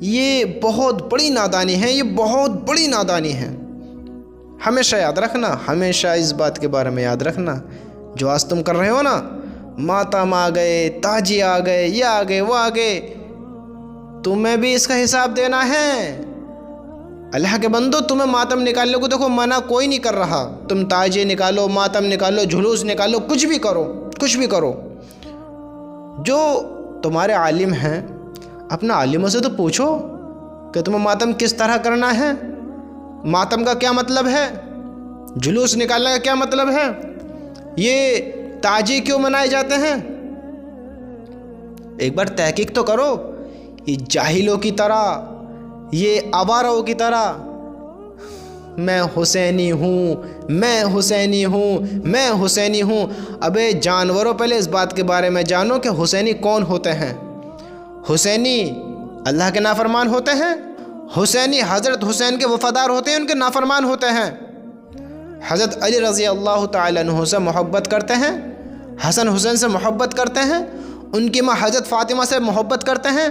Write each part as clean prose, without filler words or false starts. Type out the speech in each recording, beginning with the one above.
یہ بہت بڑی نادانی ہے، یہ بہت بڑی نادانی ہے۔ ہمیشہ یاد رکھنا، ہمیشہ اس بات کے بارے میں یاد رکھنا، جو آج تم کر رہے ہو نا، ماتم آ گئے، تاجی آ گئے، یہ آ گئے، وہ آ گئے، تمہیں بھی اس کا حساب دینا ہے۔ اللہ کے بندو، تمہیں ماتم نکالنے کو دیکھو منع کوئی نہیں کر رہا، تم تاجی نکالو، ماتم نکالو، جھلوس نکالو، کچھ بھی کرو، کچھ بھی کرو۔ جو تمہارے عالم ہیں، اپنا عالموں سے تو پوچھو کہ تمہیں ماتم کس طرح کرنا ہے، ماتم کا کیا مطلب ہے، جلوس نکالنے کا کیا مطلب ہے، یہ تاجی کیوں منائے جاتے ہیں۔ ایک بار تحقیق تو کرو۔ یہ جاہلوں کی طرح، یہ آواروں کی طرح میں حسینی ہوں، میں حسینی ہوں، میں حسینی ہوں۔ ابے جانوروں، پہلے اس بات کے بارے میں جانو کہ حسینی کون ہوتے ہیں۔ حسینی اللہ کے نافرمان ہوتے ہیں، حسینی حضرت حسین کے وفادار ہوتے ہیں، ان کے نافرمان ہوتے ہیں۔ حضرت علی رضی اللہ تعالیٰ عنہ سے محبت کرتے ہیں، حسن حسین سے محبت کرتے ہیں، ان کی ماں حضرت فاطمہ سے محبت کرتے ہیں،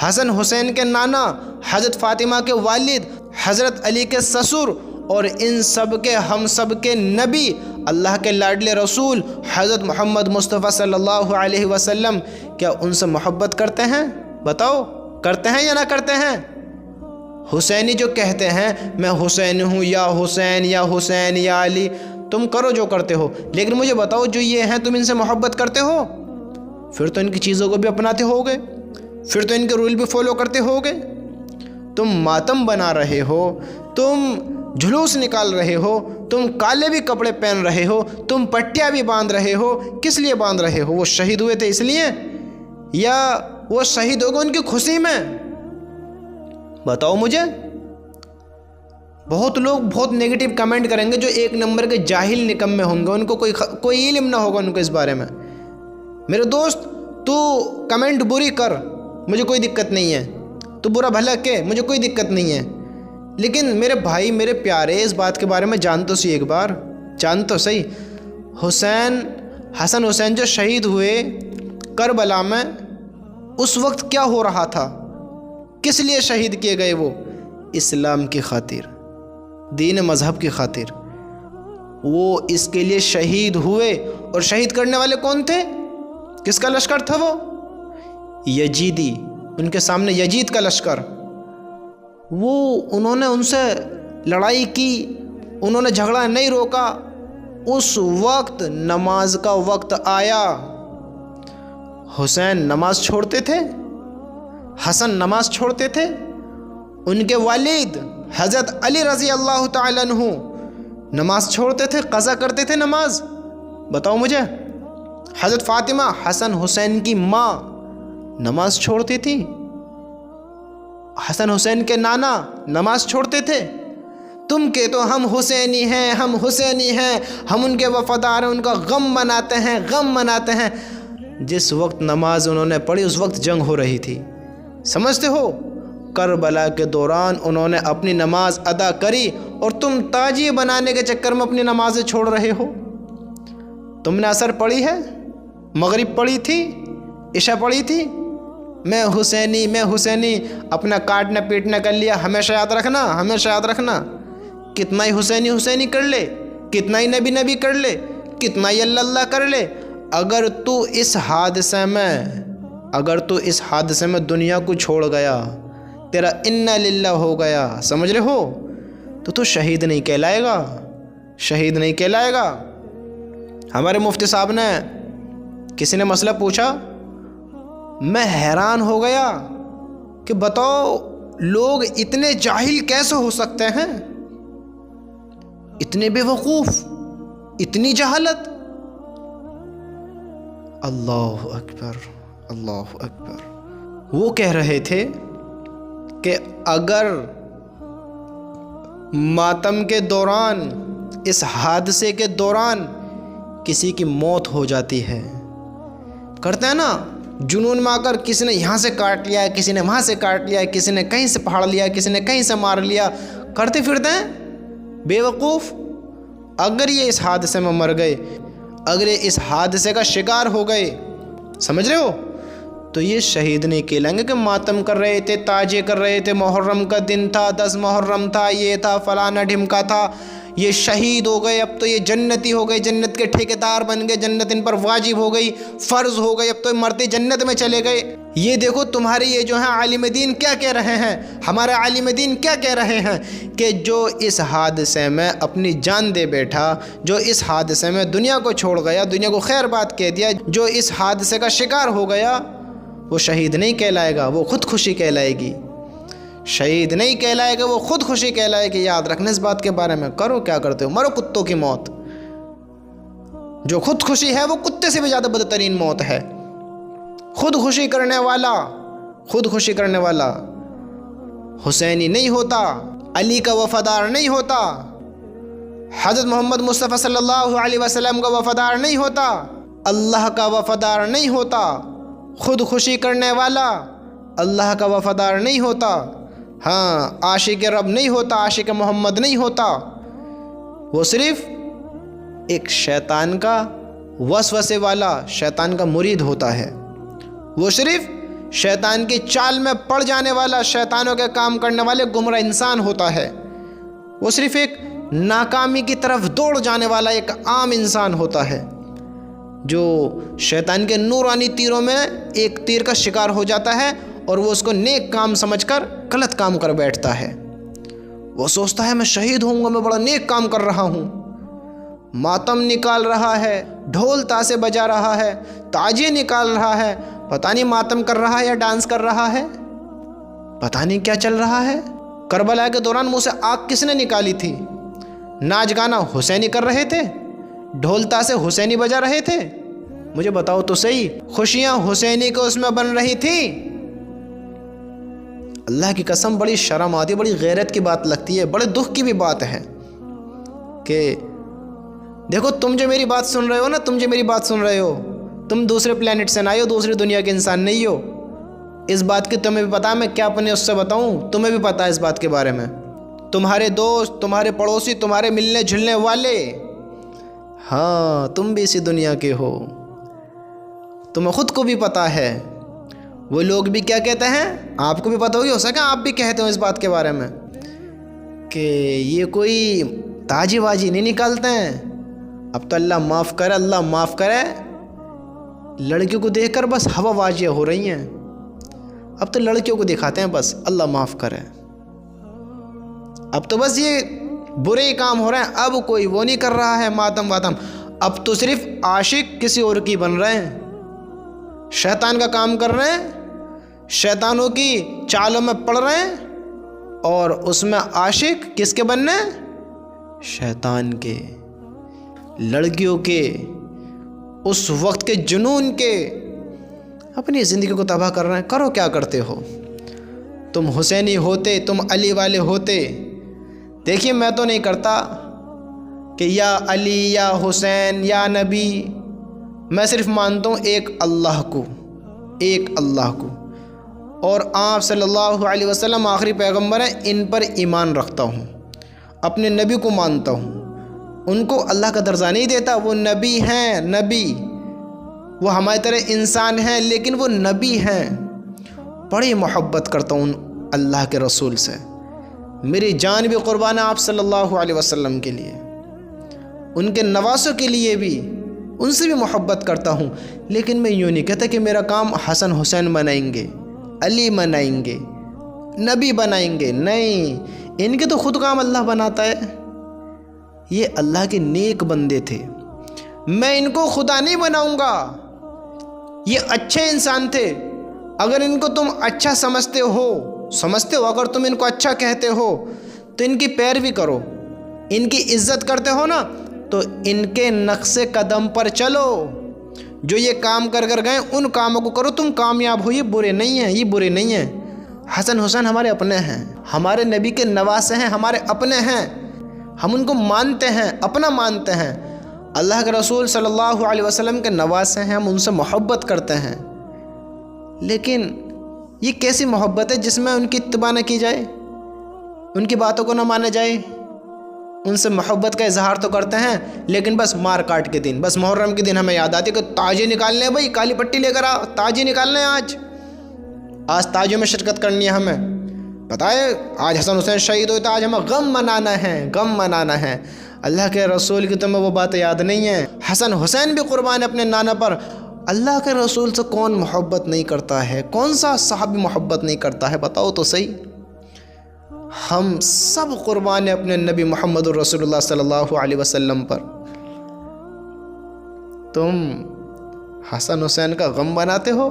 حسن حسین کے نانا، حضرت فاطمہ کے والد، حضرت علی کے سسر، اور ان سب کے، ہم سب کے نبی، اللہ کے لاڈلے رسول حضرت محمد مصطفیٰ صلی اللہ علیہ وسلم، کیا ان سے محبت کرتے ہیں؟ بتاؤ، کرتے ہیں یا نہ کرتے ہیں؟ حسینی جو کہتے ہیں میں حسین ہوں، یا حسین یا حسین یا علی، تم کرو جو کرتے ہو، لیکن مجھے بتاؤ جو یہ ہیں تم ان سے محبت کرتے ہو؟ پھر تو ان کی چیزوں کو بھی اپناتے ہوگے، پھر تو ان کے رول بھی فالو کرتے ہوگے۔ تم ماتم بنا رہے ہو، تم جھلوس نکال رہے ہو، تم کالے بھی کپڑے پہن رہے ہو، تم پٹیاں بھی باندھ رہے ہو، کس لیے باندھ رہے ہو؟ وہ شہید ہوئے تھے اس لیے، یا وہ شہید ہو گئے ان کی خوشی میں؟ بتاؤ مجھے۔ بہت لوگ بہت نیگیٹو کمنٹ کریں گے، جو ایک نمبر کے جاہل نکمے ہوں گے، ان کو کوئی علم نہ ہوگا ان کو اس بارے میں۔ میرے دوست، تو کمنٹ بری کر، مجھے کوئی دقت نہیں ہے، تو برا بھلا کہ مجھے کوئی دقت نہیں ہے، لیکن میرے بھائی، میرے پیارے، اس بات کے بارے میں جان تو سی، ایک بار جان تو صحیح۔ حسن حسین جو شہید ہوئے کربلا میں، اس وقت کیا ہو رہا تھا؟ کس لیے شہید کیے گئے وہ؟ اسلام کی خاطر، دین مذہب کی خاطر، وہ اس کے لیے شہید ہوئے۔ اور شہید کرنے والے کون تھے؟ کس کا لشکر تھا وہ؟ یزیدی، ان کے سامنے یزید کا لشکر۔ انہوں نے ان سے لڑائی کی، انہوں نے جھگڑا نہیں روکا۔ اس وقت نماز کا وقت آیا، حسین نماز چھوڑتے تھے، حسن نماز چھوڑتے تھے، ان کے والد حضرت علی رضی اللہ تعالیٰ عنہ نماز چھوڑتے تھے، قضا کرتے تھے نماز۔ بتاؤ مجھے۔ حضرت فاطمہ، حسن حسین کی ماں، نماز چھوڑتی تھی۔ حسن حسین کے نانا نماز چھوڑتے تھے۔ تم کہ تو ہم حسینی ہیں، ہم حسینی ہیں، ہم ان کے وفادار ہیں، ان کا غم مناتے ہیں، غم مناتے ہیں۔ جس وقت نماز انہوں نے پڑھی اس وقت جنگ ہو رہی تھی، سمجھتے ہو؟ کربلا کے دوران انہوں نے اپنی نماز ادا کری، اور تم تاجی بنانے کے چکر میں اپنی نمازیں چھوڑ رہے ہو۔ تم نے عصر پڑھی ہے، مغرب پڑھی تھی، عشاء پڑھی تھی، میں حسینی، میں حسینی، اپنا کاٹنا پیٹنا کر لیا۔ ہمیشہ یاد رکھنا، ہمیشہ یاد رکھنا، کتنا ہی حسینی حسینی کر لے، کتنا ہی نبی نبی کر لے، کتنا ہی اللہ اللہ کر لے، اگر تو اس حادثے میں دنیا کو چھوڑ گیا، تیرا انا للہ ہو گیا، سمجھ رہے ہو، تو شہید نہیں کہلائے گا، شہید نہیں کہلائے گا۔ ہمارے مفتی صاحب نے، کسی نے مسئلہ پوچھا، میں حیران ہو گیا کہ بتاؤ لوگ اتنے جاہل کیسے ہو سکتے ہیں، اتنے بے وقوف، اتنی جہالت۔ اللہ اکبر، اللہ اکبر۔ وہ کہہ رہے تھے کہ اگر ماتم کے دوران، اس حادثے کے دوران کسی کی موت ہو جاتی ہے، کرتے ہیں نا جنون میں آ کر، کسی نے یہاں سے کاٹ لیا، کسی نے وہاں سے کاٹ لیا، کسی نے کہیں سے پھاڑ لیا، کسی نے کہیں سے مار لیا، کرتے پھرتے ہیں بے وقوف۔ اگر یہ اس حادثے میں مر گئے، اگر یہ اس حادثے کا شکار ہو گئے، سمجھ رہے ہو، تو یہ شہید نہیں کہلائیں گے کہ ماتم کر رہے تھے، تاجے کر رہے تھے، محرم کا دن تھا، 10 محرم تھا، یہ تھا، فلانا ڈھمکا تھا، یہ شہید ہو گئے، اب تو یہ جنتی ہو گئے، جنت کے ٹھیکیدار بن گئے، جنت ان پر واجب ہو گئی، فرض ہو گئی، اب تو مرتے جنت میں چلے گئے۔ یہ دیکھو تمہارے یہ جو ہیں عالم دین کیا کہہ رہے ہیں، ہمارے عالم دین کیا کہہ رہے ہیں کہ جو اس حادثے میں اپنی جان دے بیٹھا، جو اس حادثے میں دنیا کو چھوڑ گیا، دنیا کو خیر بات کہہ دیا، جو اس حادثے کا شکار ہو گیا، وہ شہید نہیں کہلائے گا، وہ خودکشی کہلائے گی۔ شہید نہیں کہلائے گا، وہ خودکشی کہلائے گی۔ یاد رکھنا اس بات کے بارے میں۔ کرو کیا کرتے ہو، مرو کتوں کی موت۔ جو خودکشی ہے وہ کتے سے بھی زیادہ بدترین موت ہے۔ خودکشی کرنے والا حسینی نہیں ہوتا، علی کا وفادار نہیں ہوتا، حضرت محمد مصطفیٰ صلی اللہ علیہ وسلم کا وفادار نہیں ہوتا، اللہ کا وفادار نہیں ہوتا۔ خودکشی کرنے والا اللہ کا وفادار نہیں ہوتا، ہاں عاشق رب نہیں ہوتا، عاشق محمد نہیں ہوتا، وہ صرف ایک شیطان کا وسوسے والا، شیطان کا مرید ہوتا ہے، وہ صرف شیطان کی چال میں پڑ جانے والا، شیطانوں کے کام کرنے والے گمراہ انسان ہوتا ہے، وہ صرف ایک ناکامی کی طرف دوڑ جانے والا ایک عام انسان ہوتا ہے، جو شیطان کے نورانی تیروں میں ایک تیر کا شکار ہو جاتا ہے اور وہ اس کو نیک کام سمجھ کر غلط کام کر بیٹھتا ہے۔ وہ سوچتا ہے میں شہید ہوں گا، میں بڑا نیک کام کر رہا ہوں، ماتم نکال رہا ہے، ڈھول تاسے بجا رہا ہے، تاجے نکال رہا ہے، پتہ نہیں ماتم کر رہا ہے یا ڈانس کر رہا ہے، پتہ نہیں کیا چل رہا ہے۔ کربلا کے دوران منہ سے آگ کس نے نکالی تھی؟ ناچ گانا حسینی کر رہے تھے، ڈھول تاسے حسینی بجا رہے تھے، مجھے بتاؤ تو صحیح، خوشیاں حسینی کو اس میں بن رہی تھیں۔ اللہ کی قسم بڑی شرم آتی ہے، بڑی غیرت کی بات لگتی ہے، بڑے دکھ کی بھی بات ہے کہ دیکھو تم جو میری بات سن رہے ہو نا، تم جو میری بات سن رہے ہو، تم دوسرے پلینٹ سے نہ آئے ہو، دوسری دنیا کے انسان نہیں ہو۔ اس بات کی تمہیں بھی پتا، میں کیا اپنے اس سے بتاؤں، تمہیں بھی پتا ہے اس بات کے بارے میں۔ تمہارے دوست، تمہارے پڑوسی، تمہارے ملنے جھلنے والے، ہاں تم بھی اسی دنیا کے ہو، تمہیں خود کو بھی پتا ہے۔ وہ لوگ بھی کیا کہتے ہیں، آپ کو بھی پتہ ہوگی، ہو سکا آپ بھی کہتے ہو اس بات کے بارے میں کہ یہ کوئی تاجی واجی نہیں نکالتے ہیں، اب تو اللہ معاف کرے، اللہ معاف کرے، لڑکیوں کو دیکھ کر بس ہوا واجیاں ہو رہی ہیں، اب تو لڑکیوں کو دکھاتے ہیں بس، اللہ معاف کرے، اب تو بس یہ برے کام ہو رہے ہیں، اب کوئی وہ نہیں کر رہا ہے ماتم واتم، اب تو صرف عاشق کسی اور کی بن رہے ہیں، شیطان کا کام کر رہے ہیں، شیطانوں کی چالوں میں پڑ رہے ہیں، اور اس میں عاشق کس کے بننے؟ شیطان کے، لڑکیوں کے، اس وقت کے جنون کے، اپنی زندگی کو تباہ کر رہے ہیں۔ کرو کیا کرتے ہو، تم حسینی ہوتے، تم علی والے ہوتے، دیکھیے میں تو نہیں کرتا کہ یا علی یا حسین یا نبی، میں صرف مانتا ہوں ایک اللہ کو، ایک اللہ کو، اور آپ صلی اللہ علیہ وسلم آخری پیغمبر ہیں، ان پر ایمان رکھتا ہوں، اپنے نبی کو مانتا ہوں، ان کو اللہ کا درجہ نہیں دیتا، وہ نبی ہیں، نبی، وہ ہماری طرح انسان ہیں لیکن وہ نبی ہیں۔ بڑی محبت کرتا ہوں اللہ کے رسول سے، میری جان بھی قربان ہے آپ صلی اللہ علیہ وسلم کے لیے، ان کے نواسوں کے لیے بھی، ان سے بھی محبت کرتا ہوں، لیکن میں یوں نہیں کہتا کہ میرا کام حسن حسین بنائیں گے، علی بنائیں گے، نبی بنائیں گے، نہیں، ان کے تو خود کام اللہ بناتا ہے، یہ اللہ کے نیک بندے تھے، میں ان کو خدا نہیں بناؤں گا، یہ اچھے انسان تھے، اگر ان کو تم اچھا سمجھتے ہو، اگر تم ان کو اچھا کہتے ہو تو ان کی پیروی کرو، ان کی عزت کرتے ہو نا تو ان کے نقش قدم پر چلو، جو یہ کام کر گئے ان کاموں کو کرو، تم کامیاب ہو، یہ برے نہیں ہیں، یہ برے نہیں ہیں۔ حسن حسین ہمارے اپنے ہیں، ہمارے نبی کے نواسے ہیں، ہمارے اپنے ہیں، ہم ان کو مانتے ہیں، اپنا مانتے ہیں، اللہ کے رسول صلی اللہ علیہ وسلم کے نواسے ہیں، ہم ان سے محبت کرتے ہیں، لیکن یہ کیسی محبت ہے جس میں ان کی اتباع نہ کی جائے، ان کی باتوں کو نہ مانا جائے؟ ان سے محبت کا اظہار تو کرتے ہیں، لیکن بس مار کاٹ کے دن، بس محرم کے دن ہمیں یاد آتی ہے کہ تاجے نکالنے ہیں، بھائی کالی پٹی لے کر آ، تاجے نکالنے ہیں، آج تاجوں میں شرکت کرنی ہے ہمیں۔ بتائے آج حسن حسین شہید ہوئے تو آج ہمیں غم منانا ہے، غم منانا ہے۔ اللہ کے رسول کی تمہیں وہ باتیں یاد نہیں ہیں؟ حسن حسین بھی قربان ہے اپنے نانا پر۔ اللہ کے رسول سے کون محبت نہیں کرتا ہے؟ کون سا صحابی محبت نہیں کرتا ہے؟ بتاؤ تو صحیح۔ ہم سب قربان ہیں اپنے نبی محمد الرسول اللہ صلی اللہ علیہ وسلم پر۔ تم حسن حسین کا غم بناتے ہو،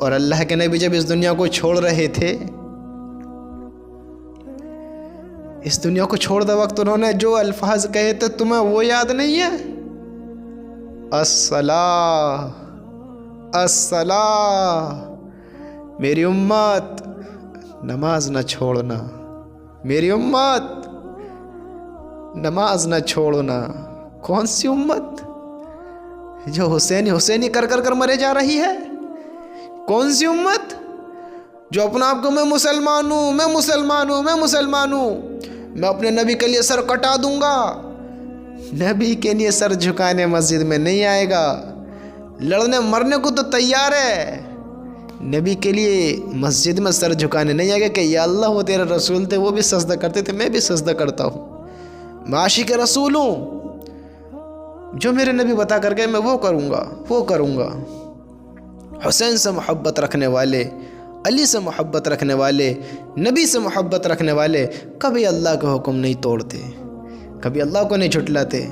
اور اللہ کے نبی جب اس دنیا کو چھوڑ رہے تھے، اس دنیا کو چھوڑتے وقت انہوں نے جو الفاظ کہے تھے تمہیں وہ یاد نہیں ہے؟ الصلاۃ الصلاۃ، میری امت نماز نہ چھوڑنا، میری امت نماز نہ چھوڑنا۔ کون سی امت جو حسینی حسینی کر کر کر مرے جا رہی ہے؟ کون سی امت جو اپنا آپ کو میں مسلمان ہوں، میں مسلمان ہوں، میں مسلمان ہوں، میں اپنے نبی کے لیے سر کٹا دوں گا؟ نبی کے لیے سر جھکانے مسجد میں نہیں آئے گا، لڑنے مرنے کو تو تیار ہے، نبی کے لیے مسجد میں سر جھکانے نہیں آئے گا کہ یا اللہ وہ تیرے رسول تھے، وہ بھی سجدہ کرتے تھے، میں بھی سجدہ کرتا ہوں، میں عاشق رسول ہوں، جو میرے نبی بتا کر گئے میں وہ کروں گا، وہ کروں گا۔ حسین سے محبت رکھنے والے، علی سے محبت رکھنے والے، نبی سے محبت رکھنے والے کبھی اللہ کے حکم نہیں توڑتے، کبھی اللہ کو نہیں جھٹلاتے۔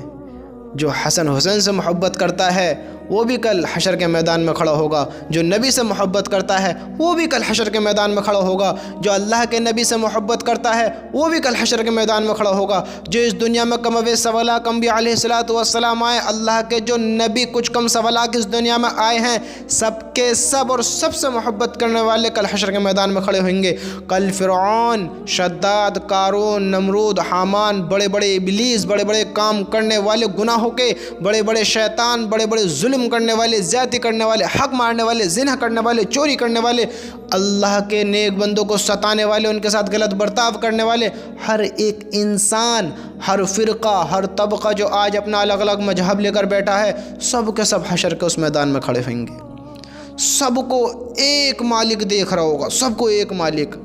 جو حسن حسین سے محبت کرتا ہے وہ بھی کل حشر کے میدان میں کھڑا ہوگا، جو نبی سے محبت کرتا ہے وہ بھی کل حشر کے میدان میں کھڑا ہوگا، جو اللہ کے نبی سے محبت کرتا ہے وہ بھی کل حشر کے میدان میں کھڑا ہوگا۔ جو اس دنیا میں کم اویس سوالات انبیاء علیہ الصلوۃ والسلام آئے، اللہ کے جو نبی کچھ کم سوالات اس دنیا میں آئے ہیں، سب کے سب اور سب سے محبت کرنے والے کل حشر کے میدان میں کھڑے ہوئیں گے۔ کل فرعون، شداد، قارون، نمرود، حامان، بڑے بڑے ابلیس، بڑے بڑے کام کرنے والے گناہوں کے، بڑے بڑے شیطان، بڑے بڑے ظلم کرنے والے، زیادتی کرنے والے، حق مارنے والے، زنا کرنے والے، چوری کرنے والے، اللہ کے نیک بندوں کو ستانے والے، ان کے ساتھ غلط برتاؤ کرنے والے، ہر ایک انسان، ہر فرقہ، ہر طبقہ جو آج اپنا الگ الگ مذہب لے کر بیٹھا ہے، سب کے سب حشر کے اس میدان میں کھڑے ہوئیں گے۔ سب کو ایک مالک دیکھ رہا ہوگا، سب کو ایک مالک،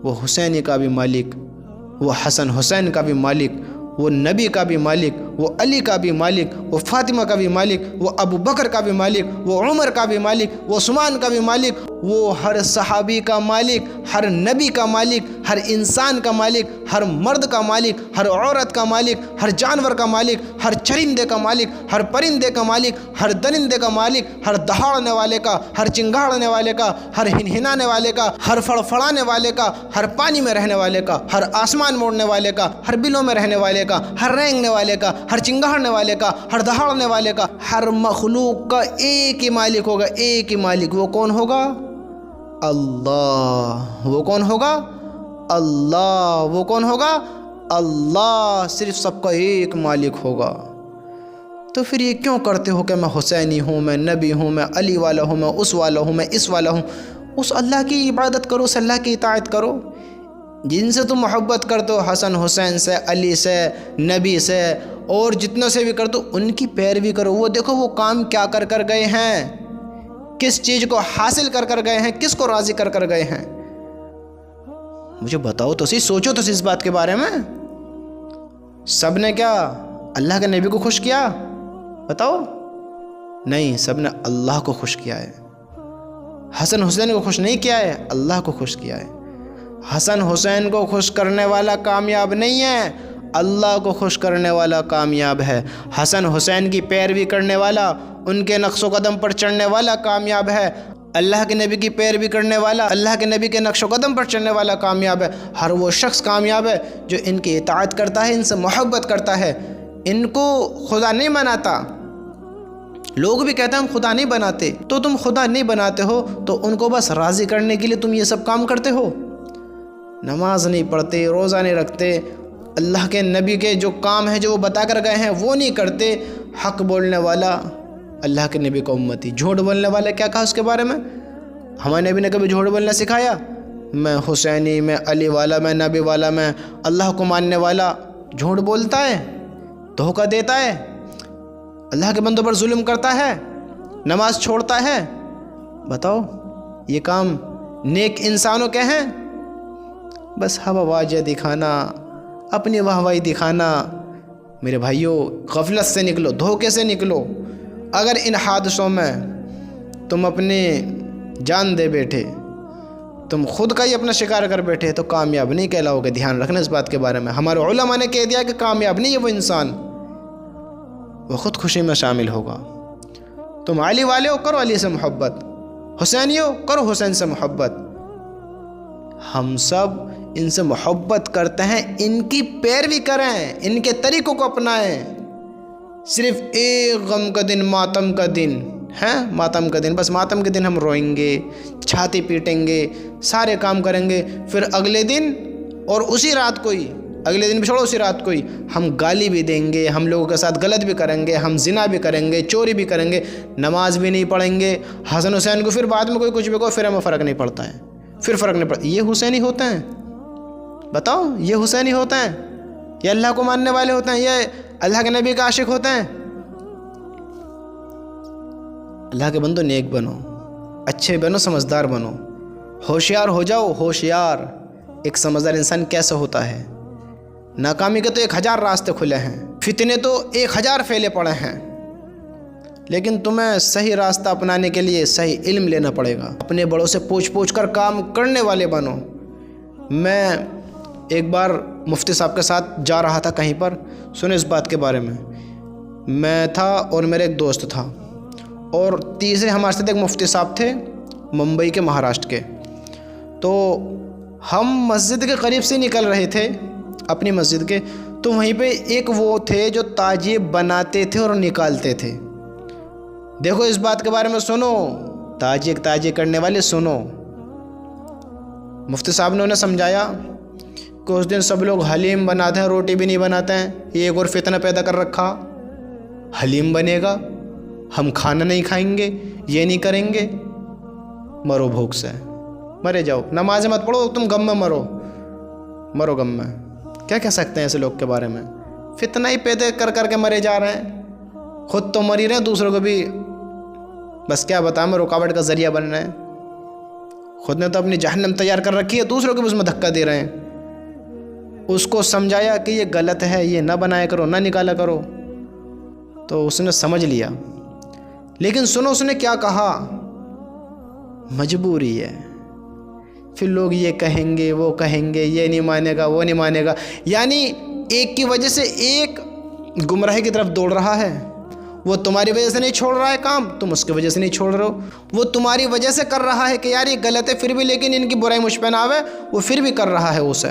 وہ حسینی کا بھی مالک، وہ حسن حسین کا بھی مالک، وہ نبی کا بھی مالک، وہ علی کا بھی مالک، وہ فاطمہ کا بھی مالک، وہ ابو بکر کا بھی مالک، وہ عمر کا بھی مالک، وہ عثمان کا بھی مالک، وہ ہر صحابی کا مالک، ہر نبی کا مالک، ہر انسان کا مالک، ہر مرد کا مالک، ہر عورت کا مالک، ہر جانور کا مالک، ہر چرندے کا مالک، ہر پرندے کا مالک، ہر درندے کا مالک، ہر دہاڑنے والے کا، ہر چنگاڑنے والے کا، ہر ہنہنانے والے کا، ہر فڑفڑانے والے کا، ہر پانی میں رہنے والے کا، ہر آسمان موڑنے والے کا، ہر بلوں میں رہنے والے کا، ہر رینگنے والے کا، ہر چنگاڑنے والے کا، ہر دہاڑنے والے کا، ہر مخلوق کا ایک ہی مالک ہوگا، ایک ہی مالک۔ وہ کون ہوگا؟ اللہ۔ وہ کون ہوگا؟ اللہ۔ وہ کون ہوگا؟ اللہ۔ صرف سب کا ایک مالک ہوگا۔ تو پھر یہ کیوں کرتے ہو کہ میں حسینی ہوں، میں نبی ہوں، میں علی والا ہوں، میں اس والا ہوں، میں اس والا ہوں؟ اس اللہ کی عبادت کرو، اس اللہ کی اطاعت کرو جن سے تم محبت کرتے ہو، حسن حسین سے، علی سے، نبی سے، اور جتنے سے بھی کرتے ہو ان کی پیروی کرو۔ وہ دیکھو وہ کام کیا کر کر گئے ہیں، کس چیز کو حاصل کر کر گئے ہیں، کس کو راضی کر کر گئے ہیں۔ مجھے بتاؤ تو صحیح، سوچو تو صحیح اس بات کے بارے میں۔ سب نے کیا اللہ کے نبی کو خوش کیا؟ بتاؤ۔ نہیں، سب نے اللہ کو خوش کیا ہے۔ حسن حسین کو خوش نہیں کیا ہے، اللہ کو خوش کیا ہے۔ حسن حسین کو خوش کرنے والا کامیاب نہیں ہے، اللہ کو خوش کرنے والا کامیاب ہے۔ حسن حسین کی پیروی کرنے والا، ان کے نقش و قدم پر چڑھنے والا کامیاب ہے۔ اللہ کے نبی کی پیروی کرنے والا، اللہ کے نبی کے نقش و قدم پر چلنے والا کامیاب ہے۔ ہر وہ شخص کامیاب ہے جو ان کی اطاعت کرتا ہے، ان سے محبت کرتا ہے، ان کو خدا نہیں بناتا۔ لوگ بھی کہتے ہیں ہم خدا نہیں بناتے، تو تم خدا نہیں بناتے ہو تو ان کو بس راضی کرنے کے لیے تم یہ سب کام کرتے ہو۔ نماز نہیں پڑھتے، روزہ نہیں رکھتے، اللہ کے نبی کے جو کام ہیں جو وہ بتا کر گئے ہیں وہ نہیں کرتے۔ حق بولنے والا اللہ کے نبی کا امتی، جھوٹ بولنے والا کیا کہا اس کے بارے میں؟ ہمارے نبی نے کبھی جھوٹ بولنا سکھایا؟ میں حسینی، میں علی والا، میں نبی والا، میں اللہ کو ماننے والا، جھوٹ بولتا ہے، دھوکہ دیتا ہے، اللہ کے بندوں پر ظلم کرتا ہے، نماز چھوڑتا ہے، بتاؤ یہ کام نیک انسانوں کے ہیں؟ بس ہوا واجہ دکھانا، اپنی واہوائی دکھانا۔ میرے بھائیوں، غفلت سے نکلو، دھوکے سے نکلو۔ اگر ان حادثوں میں تم اپنی جان دے بیٹھے، تم خود کا ہی اپنا شکار کر بیٹھے، تو کامیاب نہیں کہلاؤ گے۔ دھیان رکھنا اس بات کے بارے میں۔ ہمارے علماء نے کہہ دیا کہ کامیاب نہیں ہے وہ انسان، وہ خود خوشی میں شامل ہوگا۔ تم علی والے ہو، کرو علی سے محبت، حسینی ہو، کرو حسین سے محبت۔ ہم سب ان سے محبت کرتے ہیں، ان کی پیروی کریں، ان کے طریقوں کو اپنائیں۔ صرف ایک غم کا دن، ماتم کا دن ہے، ماتم کا دن، بس ماتم کے دن ہم روئیں گے، چھاتی پیٹیں گے، سارے کام کریں گے، پھر اگلے دن اور اسی رات کو ہی، اگلے دن بھی چھوڑو، اسی رات کو ہی ہم گالی بھی دیں گے، ہم لوگوں کے ساتھ غلط بھی کریں گے، ہم زنا بھی کریں گے، چوری بھی کریں گے، نماز بھی نہیں پڑھیں گے۔ حسن حسین کو پھر بعد میں کوئی کچھ بھی کہو، پھر ہمیں فرق نہیں پڑتا ہے، پھر فرق نہیں پڑتا۔ یہ حسینی ہوتے ہیں؟ بتاؤ، یہ حسینی ہوتے ہیں؟ یہ اللہ کو ماننے والے ہوتے ہیں؟ یہ اللہ کے نبی کا عاشق ہوتے ہیں؟ اللہ کے بندو، نیک بنو، اچھے بنو، سمجھدار بنو، ہوشیار ہو جاؤ، ہوشیار۔ ایک سمجھدار انسان کیسا ہوتا ہے؟ ناکامی کے تو 1000 راستے کھلے ہیں، فتنے تو 1000 پھیلے پڑے ہیں، لیکن تمہیں صحیح راستہ اپنانے کے لیے صحیح علم لینا پڑے گا۔ اپنے بڑوں سے پوچھ کر کام کرنے والے بنو۔ میں ایک بار مفتی صاحب کے ساتھ جا رہا تھا کہیں پر، سنیں اس بات کے بارے میں۔ میں تھا اور میرا ایک دوست تھا، اور تیسرے ہمارے ساتھ ایک مفتی صاحب تھے، ممبئی کے، مہاراشٹر کے۔ تو ہم مسجد کے قریب سے نکل رہے تھے، اپنی مسجد کے، تو وہیں پہ ایک وہ تھے جو تاجیے بناتے تھے اور نکالتے تھے۔ دیکھو اس بات کے بارے میں سنو، تاجیے کرنے والے سنو۔ مفتی صاحب نے انہیں سمجھایا کہ اس دن سب لوگ حلیم بناتے ہیں، روٹی بھی نہیں بناتے ہیں۔ یہ ایک اور فتنہ پیدا کر رکھا، حلیم بنے گا، ہم کھانا نہیں کھائیں گے، یہ نہیں کریں گے، مرو بھوک سے، مرے جاؤ، نماز مت پڑھو، تم غم میں مرو غم میں۔ کیا کہہ سکتے ہیں ایسے لوگ کے بارے میں؟ فتنہ ہی پیدا کر کے مرے جا رہے ہیں، خود تو مر ہی رہے ہیں، دوسروں کو بھی بس کیا بتائیں میں، رکاوٹ کا ذریعہ بن رہے ہیں۔ خود نے تو اپنی جہنم تیار کر رکھی ہے، دوسروں کو بھی اس میں دھکا دے رہے ہیں۔ اس کو سمجھایا کہ یہ غلط ہے، یہ نہ بنایا کرو، نہ نکالا کرو، تو اس نے سمجھ لیا۔ لیکن سنو اس نے کیا کہا، مجبوری ہے، پھر لوگ یہ کہیں گے، وہ کہیں گے، یہ نہیں مانے گا، وہ نہیں مانے گا۔ یعنی ایک کی وجہ سے ایک گمراہی کی طرف دوڑ رہا ہے۔ وہ تمہاری وجہ سے نہیں چھوڑ رہا ہے کام، تم اس کی وجہ سے نہیں چھوڑ رہے ہو۔ وہ تمہاری وجہ سے کر رہا ہے کہ یار یہ غلط ہے، پھر بھی لیکن ان کی برائی مجھ پہ نہ آوے، وہ پھر بھی کر رہا ہے اسے،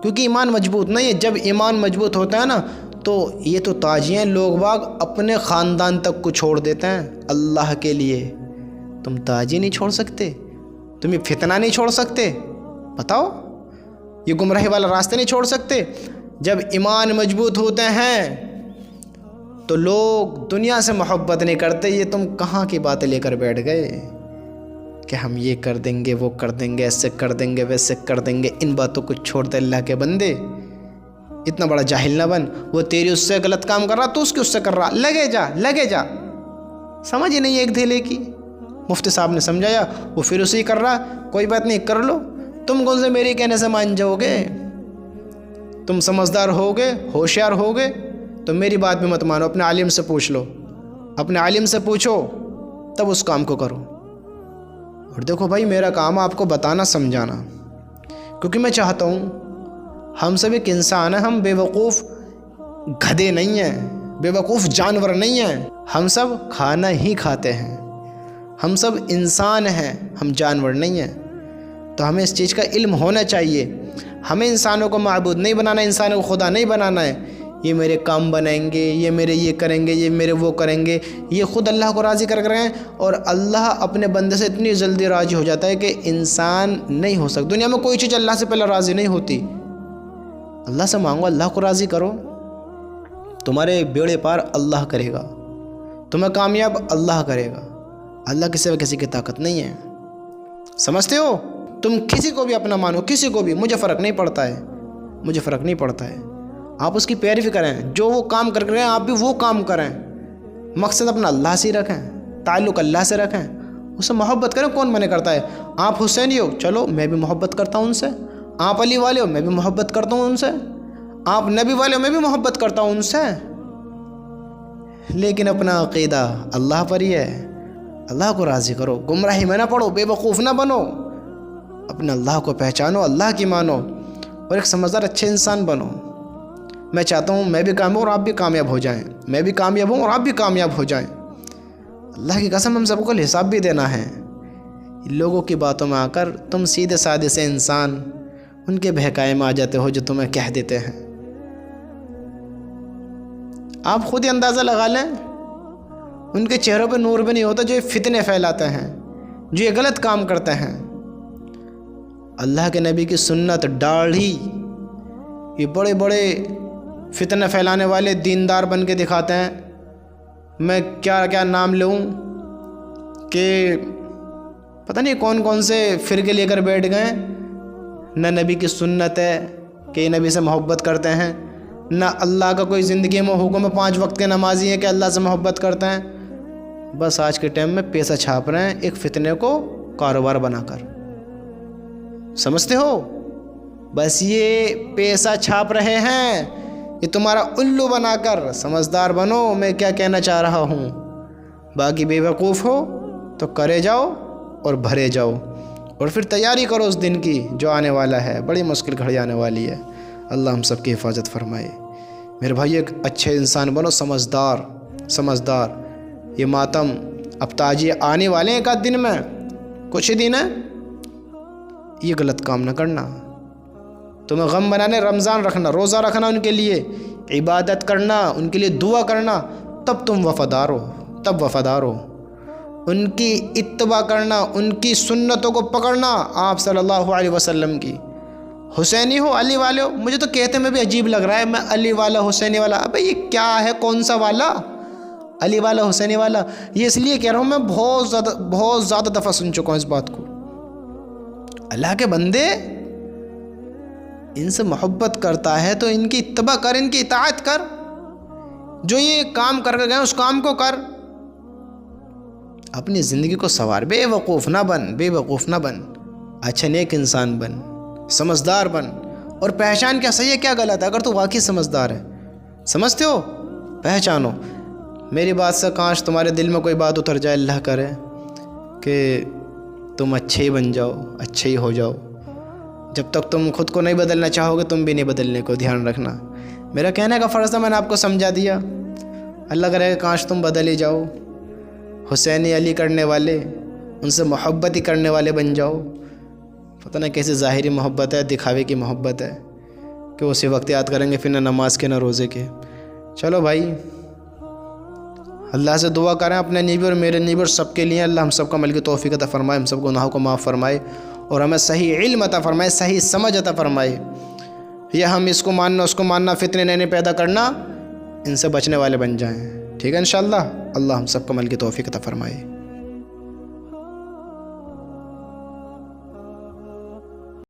کیونکہ ایمان مضبوط نہیں ہے۔ جب ایمان مضبوط ہوتا ہے نا، تو یہ تو تاجیاں لوگ باغ اپنے خاندان تک کو چھوڑ دیتے ہیں اللہ کے لیے۔ تم تاجی نہیں چھوڑ سکتے، تم یہ فتنہ نہیں چھوڑ سکتے، بتاؤ یہ گمراہی والا راستے نہیں چھوڑ سکتے۔ جب ایمان مضبوط ہوتے ہیں تو لوگ دنیا سے محبت نہیں کرتے۔ یہ تم کہاں کی باتیں لے کر بیٹھ گئے کہ ہم یہ کر دیں گے، وہ کر دیں گے، ایسے کر دیں گے، ویسے کر دیں گے۔ ان باتوں کو چھوڑ دے اللہ کے بندے، اتنا بڑا جاہل نہ بن۔ وہ تیری اس سے غلط کام کر رہا، تو اس کی اس سے کر رہا، لگے جا، سمجھ ہی نہیں ایک دھیلے کی۔ مفتی صاحب نے سمجھایا، وہ پھر اسی کر رہا، کوئی بات نہیں، کر لو۔ تم کون سے میری کہنے سے مان جاؤ گے؟ تم سمجھدار ہوگے، ہوشیار ہوگے تو میری بات بھی مت مانو، اپنے عالم سے پوچھ لو، اپنے عالم سے پوچھو، تب اس کام کو کرو۔ اور دیکھو بھائی، میرا کام آپ کو بتانا، سمجھانا، کیونکہ میں چاہتا ہوں ہم سب ایک انسان ہیں، ہم بے وقوف گدھے نہیں ہیں، بے وقوف جانور نہیں ہیں، ہم سب کھانا ہی کھاتے ہیں، ہم سب انسان ہیں، ہم جانور نہیں ہیں۔ تو ہمیں اس چیز کا علم ہونا چاہیے۔ ہمیں انسانوں کو معبود نہیں بنانا، انسانوں کو خدا نہیں بنانا ہے۔ یہ میرے کام بنائیں گے، یہ میرے یہ کریں گے، یہ میرے وہ کریں گے، یہ خود اللہ کو راضی کر رہے ہیں۔ اور اللہ اپنے بندے سے اتنی جلدی راضی ہو جاتا ہے کہ انسان نہیں ہو سکتا۔ دنیا میں کوئی چیز اللہ سے پہلے راضی نہیں ہوتی۔ اللہ سے مانگو، اللہ کو راضی کرو، تمہارے بیڑے پار اللہ کرے گا، تمہیں کامیاب اللہ کرے گا۔ اللہ کے سوا کسی کی طاقت نہیں ہے، سمجھتے ہو؟ تو تم کسی کو بھی اپنا مانو، کسی کو بھی، مجھے فرق نہیں پڑتا ہے، مجھے فرق نہیں پڑتا ہے۔ آپ اس کی پیروی کریں، جو وہ کام کر رہے ہیں آپ بھی وہ کام کریں، مقصد اپنا اللہ سے رکھیں، تعلق اللہ سے رکھیں، اس سے محبت کریں۔ کون منع کرتا ہے؟ آپ حسینی ہو، چلو میں بھی محبت کرتا ہوں ان سے۔ آپ علی والے ہو، میں بھی محبت کرتا ہوں ان سے۔ آپ نبی والے ہو، میں بھی محبت کرتا ہوں ان سے۔ لیکن اپنا عقیدہ اللہ پر ہی ہے، اللہ کو راضی کرو، گمراہی میں نہ پڑو، بے وقوف نہ بنو، اپنے اللہ کو پہچانو، اللہ کی مانو، اور ایک سمجھدار اچھے انسان بنو۔ میں چاہتا ہوں میں بھی کامیاب ہوں اور آپ بھی کامیاب ہو جائیں، میں بھی کامیاب ہوں اور آپ بھی کامیاب ہو جائیں۔ اللہ کی قسم ہم سب کو حساب بھی دینا ہے۔ لوگوں کی باتوں میں آ کر تم سیدھے سادے سے انسان ان کے بہکائے میں آ جاتے ہو جو تمہیں کہہ دیتے ہیں۔ آپ خود ہی اندازہ لگا لیں، ان کے چہروں پہ نور بھی نہیں ہوتا جو یہ فتنے پھیلاتے ہیں، جو یہ غلط کام کرتے ہیں۔ اللہ کے نبی کی سنت، داڑھی، یہ بڑے بڑے فتنے پھیلانے والے دیندار بن کے دکھاتے ہیں۔ میں کیا کیا نام لوں کہ پتہ نہیں کون کون سے فرقے لے کر بیٹھ گئے۔ نہ نبی کی سنت ہے کہ یہ نبی سے محبت کرتے ہیں، نہ اللہ کا کوئی زندگی میں حکم ہے 5 وقت کے نمازی ہیں کہ اللہ سے محبت کرتے ہیں۔ بس آج کے ٹائم میں پیسہ چھاپ رہے ہیں ایک فتنے کو کاروبار بنا کر، سمجھتے ہو؟ بس یہ پیسہ چھاپ رہے ہیں، یہ تمہارا الو بنا کر۔ سمجھدار بنو، میں کیا کہنا چاہ رہا ہوں۔ باقی بے وقوف ہو تو کرے جاؤ اور بھرے جاؤ، اور پھر تیاری کرو اس دن کی جو آنے والا ہے، بڑی مشکل گھڑی آنے والی ہے۔ اللہ ہم سب کی حفاظت فرمائے۔ میرے بھائی ایک اچھے انسان بنو، سمجھدار۔ یہ ماتم اب تاجیے آنے والے ہیں، ایک آدھ دن میں، کچھ ہی دن ہے، یہ غلط کام نہ کرنا۔ تمہیں غم بنانے رمضان رکھنا، روزہ رکھنا، ان کے لیے عبادت کرنا، ان کے لیے دعا کرنا، تب تم وفادار ہو۔ ان کی اتباع کرنا، ان کی سنتوں کو پکڑنا، آپ صلی اللہ علیہ وسلم کی۔ حسینی ہو، علی والے ہو، مجھے تو کہتے میں بھی عجیب لگ رہا ہے، میں علی والا حسینی والا، ابے یہ کیا ہے؟ کون سا والا؟ علی والا حسینی والا؟ یہ اس لیے کہہ رہا ہوں، میں بہت زیادہ دفعہ سن چکا ہوں اس بات کو۔ اللہ کے بندے، ان سے محبت کرتا ہے تو ان کی اتباع کر، ان کی اطاعت کر، جو یہ کام کر کے گئے اس کام کو کر، اپنی زندگی کو سنوار۔ بے وقوف نہ بن، اچھا نیک انسان بن، سمجھدار بن، اور پہچان کیا صحیح ہے کیا غلط ہے۔ اگر تو واقعی سمجھدار ہے، سمجھتے ہو، پہچانو۔ میری بات سے کاش تمہارے دل میں کوئی بات اتر جائے، اللہ کرے کہ تم اچھے ہی بن جاؤ، اچھے ہی ہو جاؤ۔ جب تک تم خود کو نہیں بدلنا چاہو گے، تم بھی نہیں بدلنے کو دھیان رکھنا۔ میرا کہنے کا فرض تھا، میں نے آپ کو سمجھا دیا۔ اللہ کرے کاش تم بدل ہی جاؤ، حسینی علی کرنے والے، ان سے محبت ہی کرنے والے بن جاؤ۔ پتہ نہیں کیسی ظاہری محبت ہے، دکھاوے کی محبت ہے کہ اسی وقت یاد کریں گے، پھر نہ نماز کے نہ روزے کے۔ چلو بھائی، اللہ سے دعا کریں اپنے نیبی اور میرے نیبی اور سب کے لیے، اللہ ہم سب کو عمل کی توفیق عطا فرمائے، ہم سب گناہوں کو معاف فرمائے، اور ہمیں صحیح علم عطا فرمائے، صحیح سمجھ عطا فرمائے۔ یہ ہم اس کو ماننا اس کو ماننا، فتنے نئے پیدا کرنا، ان سے بچنے والے بن جائیں۔ ٹھیک ہے انشاءاللہ، اللہ ہم سب کو عمل کی توفیق عطا فرمائے۔